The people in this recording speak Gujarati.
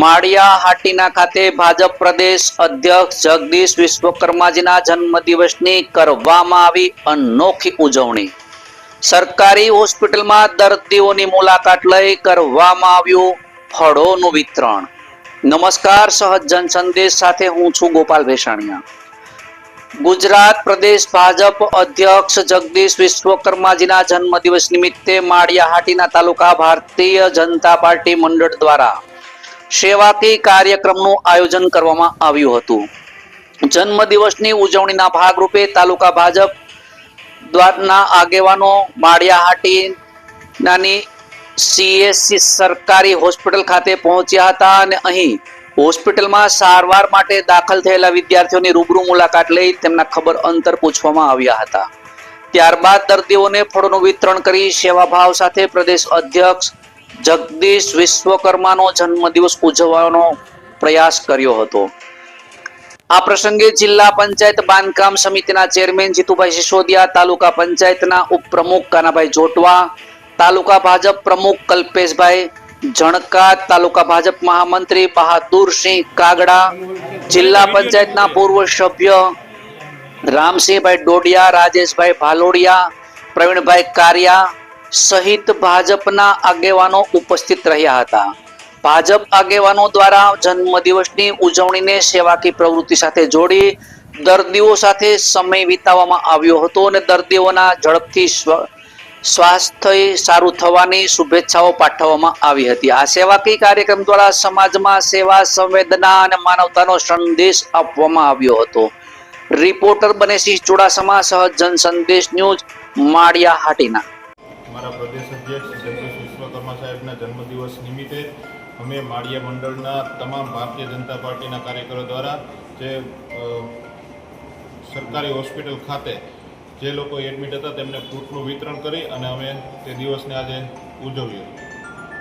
માળિયા હાટીના ખાતે ભાજપ પ્રદેશ અધ્યક્ષ જગદીશ વિશ્વકર્માજીના જન્મદિવસની કરવામાં આવી અનોખી ઉજવણી। સરકારી હોસ્પિટલમાં દર્દીઓની મુલાકાત લઈ કરવામાં આવ્યું ફળોનું વિતરણ। નમસ્કાર, સહજ જન સંદેશ સાથે હું છું ગોપાલ ભેસાણીયા। ગુજરાત પ્રદેશ ભાજપ અધ્યક્ષ જગદીશ વિશ્વકર્માજીના જન્મદિવસ નિમિત્તે માળિયા હાટીના તાલુકા ભારતીય જનતા પાર્ટી મંડળ દ્વારા સેવાકીય કાર્યક્રમનું આયોજન કરવામાં આવ્યું હતું। જન્મદિવસની ઉજવણીના ભાગરૂપે તાલુકા ભાજપ દ્વારના આગેવાનો માળિયા હાટીનાની સીએસસી સરકારી હોસ્પિટલ ખાતે પહોંચ્યા હતા અને અહીં હોસ્પિટલમાં સારવાર માટે દાખલ થયેલા વિદ્યાર્થીઓની રૂબરૂ મુલાકાત લઈ તેમના ખબર અંતર પૂછવામાં આવ્યા હતા। ત્યારબાદ દર્દીઓને ફળોનું વિતરણ કરી સેવાભાવ સાથે પ્રદેશ અધ્યક્ષ જગદીશ વિશ્વકર્માનો જન્મદિવસ ઉજવવાનો પ્રયાસ કર્યો હતો। આ પ્રસંગે જિલ્લા પંચાયત બાંધકામ સમિતિના ચેરમેન જીતુભાઈ સિસોદિયા, તાલુકા પંચાયતના ઉપપ્રમુખ કાનાભાઈ જોટવા, તાલુકા ભાજપ પ્રમુખ કલ્પેશભાઈ જણકા, તાલુકા ભાજપ મહામંત્રી બહાદુરસિંહ કાગડા, જિલ્લા પંચાયતના પૂર્વ સભ્ય રામસિંહભાઈ ડોડિયા, રાજેશભાઈ ભાલોડિયા, પ્રવીણભાઈ કારિયા સહિત ભાજપના આગેવાનો ઉપસ્થિત રહ્યા હતા। ભાજપ આગેવાનો દ્વારા જન્મદિવસની ઉજવણીને સેવાકીય પ્રવૃત્તિ સાથે જોડી દર્દીઓ સાથે સમય વિતાવવામાં આવ્યો હતો અને દર્દીઓના ઝડપથી સ્વાસ્થ્ય સારું થવાની શુભેચ્છાઓ પાઠવવામાં આવી હતી। આ સેવાકીય કાર્યક્રમ દ્વારા સમાજમાં સેવા, સંવેદના અને માનવતાનો સંદેશ આપવામાં આવ્યો હતો। રિપોર્ટર બનેશી ચુડાસમા, સહજ જન સંદેશ ન્યૂઝ, માળિયા હાટીના। અમારા પ્રદેશ અધ્યક્ષ જગદીશ વિશ્વકર્મા સાહેબના જન્મદિવસ નિમિત્તે અમે માળિયા મંડળના તમામ ભારતીય જનતા પાર્ટીના કાર્યકરો દ્વારા જે સરકારી હોસ્પિટલ ખાતે જે લોકો એડમિટ હતા તેમને ફ્રૂટનું વિતરણ કરી અને અમે તે દિવસને આજે ઉજવ્યું।